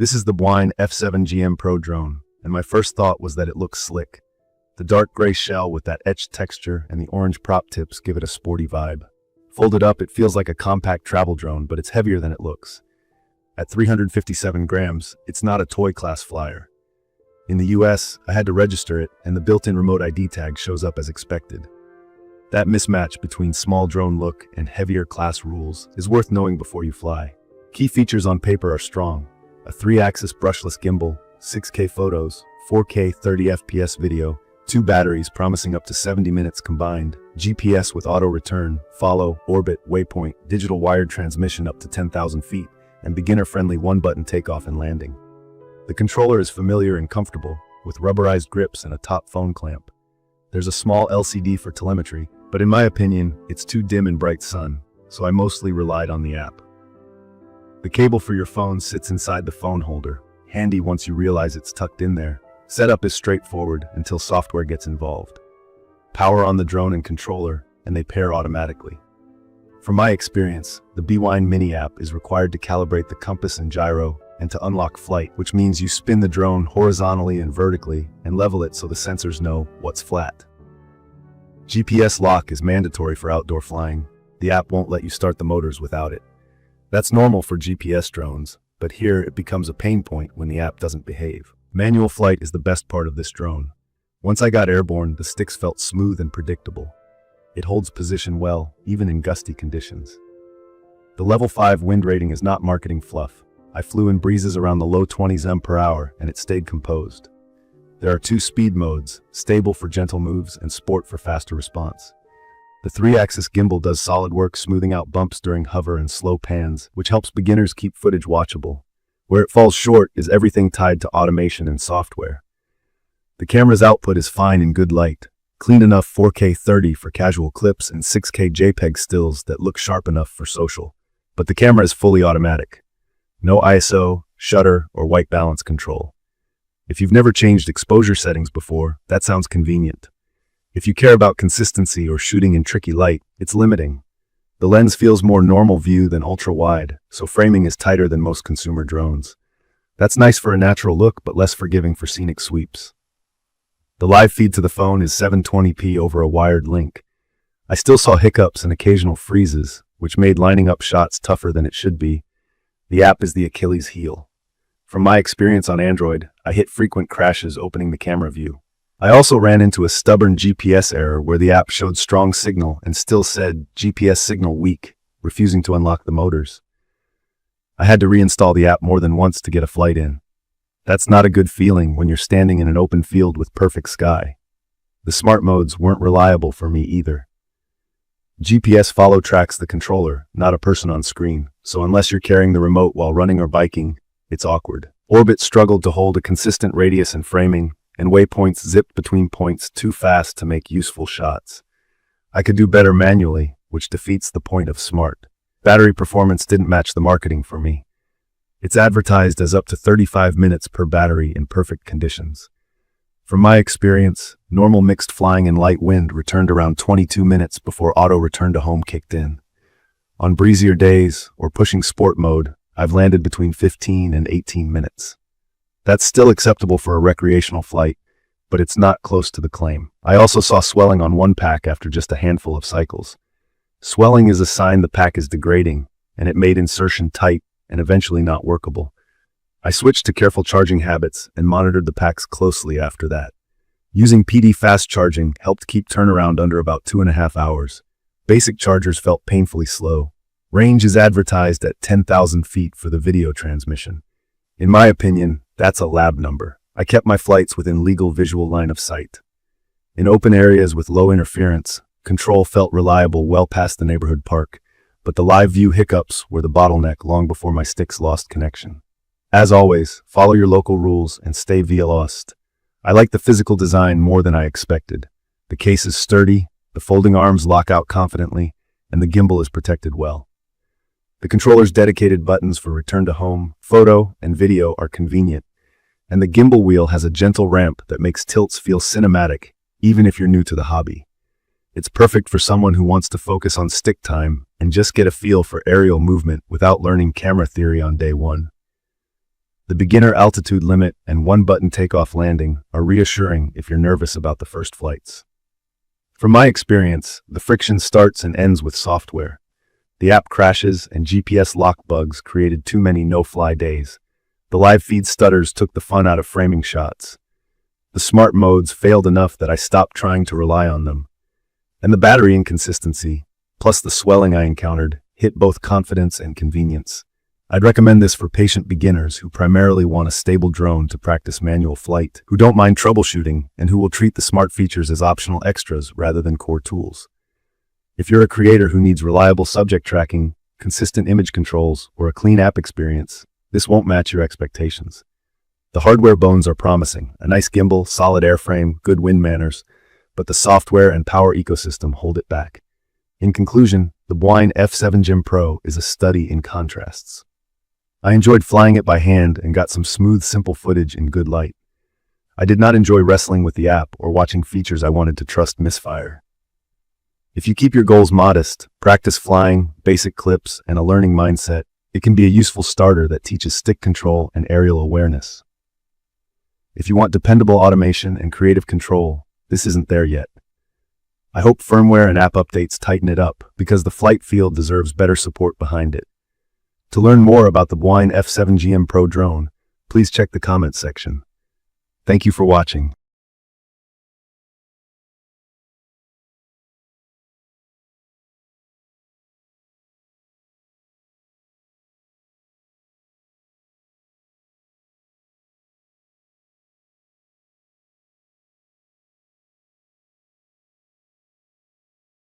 This is the Bwine F7GIM Pro Drone, and my first thought was that it looks slick. The dark gray shell with that etched texture and the orange prop tips give it a sporty vibe. Folded up, it feels like a compact travel drone, but it's heavier than it looks. At 357 grams, it's not a toy class flyer. In the US, I had to register it, and the built-in remote ID tag shows up as expected. That mismatch between small drone look and heavier class rules is worth knowing before you fly. Key features on paper are strong. A 3-axis brushless gimbal, 6K photos, 4K 30 FPS video, 2 batteries promising up to 70 minutes combined, GPS with auto return, follow, orbit, waypoint, digital wired transmission up to 10,000 feet, and beginner-friendly one-button takeoff and landing. The controller is familiar and comfortable, with rubberized grips and a top phone clamp. There's a small LCD for telemetry, but in my opinion, it's too dim in bright sun, so I mostly relied on the app. The cable for your phone sits inside the phone holder, handy once you realize it's tucked in there. Setup is straightforward until software gets involved. Power on the drone and controller, and they pair automatically. From my experience, the Bwine Mini app is required to calibrate the compass and gyro and to unlock flight, which means you spin the drone horizontally and vertically and level it so the sensors know what's flat. GPS lock is mandatory for outdoor flying. The app won't let you start the motors without it. That's normal for GPS drones, but here it becomes a pain point when the app doesn't behave. Manual flight is the best part of this drone. Once I got airborne, the sticks felt smooth and predictable. It holds position well, even in gusty conditions. The level 5 wind rating is not marketing fluff. I flew in breezes around the low 20s mph and it stayed composed. There are 2 speed modes, stable for gentle moves and sport for faster response. The 3-axis gimbal does solid work smoothing out bumps during hover and slow pans, which helps beginners keep footage watchable. Where it falls short is everything tied to automation and software. The camera's output is fine in good light, clean enough 4K 30 for casual clips and 6K JPEG stills that look sharp enough for social. But the camera is fully automatic. No ISO, shutter, or white balance control. If you've never changed exposure settings before, that sounds convenient. If you care about consistency or shooting in tricky light, it's limiting. The lens feels more normal view than ultra-wide, so framing is tighter than most consumer drones. That's nice for a natural look, but less forgiving for scenic sweeps. The live feed to the phone is 720p over a wired link. I still saw hiccups and occasional freezes, which made lining up shots tougher than it should be. The app is the Achilles heel. From my experience on Android, I hit frequent crashes opening the camera view. I also ran into a stubborn GPS error where the app showed strong signal and still said GPS signal weak, refusing to unlock the motors. I had to reinstall the app more than once to get a flight in. That's not a good feeling when you're standing in an open field with perfect sky. The smart modes weren't reliable for me either. GPS follow tracks the controller, not a person on screen, so unless you're carrying the remote while running or biking, it's awkward. Orbit struggled to hold a consistent radius and framing, and waypoints zipped between points too fast to make useful shots. I could do better manually, which defeats the point of smart. Battery performance didn't match the marketing for me. It's advertised as up to 35 minutes per battery in perfect conditions. From my experience, normal mixed flying in light wind returned around 22 minutes before auto return to home kicked in. On breezier days, or pushing sport mode, I've landed between 15 and 18 minutes. That's still acceptable for a recreational flight, but it's not close to the claim. I also saw swelling on one pack after just a handful of cycles. Swelling is a sign the pack is degrading, and it made insertion tight and eventually not workable. I switched to careful charging habits and monitored the packs closely after that. Using PD fast charging helped keep turnaround under about 2.5 hours. Basic chargers felt painfully slow. Range is advertised at 10,000 feet for the video transmission. In my opinion, that's a lab number. I kept my flights within legal visual line of sight. In open areas with low interference, control felt reliable well past the neighborhood park, but the live view hiccups were the bottleneck long before my sticks lost connection. As always, follow your local rules and stay via lost. I like the physical design more than I expected. The case is sturdy, the folding arms lock out confidently, and the gimbal is protected well. The controller's dedicated buttons for return to home, photo, and video are convenient, and the gimbal wheel has a gentle ramp that makes tilts feel cinematic, even if you're new to the hobby. It's perfect for someone who wants to focus on stick time and just get a feel for aerial movement without learning camera theory on day one. The beginner altitude limit and one-button takeoff landing are reassuring if you're nervous about the first flights. From my experience, the friction starts and ends with software. The app crashes and GPS lock bugs created too many no-fly days. The live feed stutters took the fun out of framing shots. The smart modes failed enough that I stopped trying to rely on them. And the battery inconsistency, plus the swelling I encountered, hit both confidence and convenience. I'd recommend this for patient beginners who primarily want a stable drone to practice manual flight, who don't mind troubleshooting, and who will treat the smart features as optional extras rather than core tools. If you're a creator who needs reliable subject tracking, consistent image controls, or a clean app experience, this won't match your expectations. The hardware bones are promising, a nice gimbal, solid airframe, good wind manners, but the software and power ecosystem hold it back. In conclusion, the Bwine F7GIM Pro is a study in contrasts. I enjoyed flying it by hand and got some smooth, simple footage in good light. I did not enjoy wrestling with the app or watching features I wanted to trust misfire. If you keep your goals modest, practice flying, basic clips, and a learning mindset, it can be a useful starter that teaches stick control and aerial awareness. If you want dependable automation and creative control, this isn't there yet. I hope firmware and app updates tighten it up because the flight field deserves better support behind it. To learn more about the Bwine F7GIM Pro Drone, please check the comments section. Thank you for watching.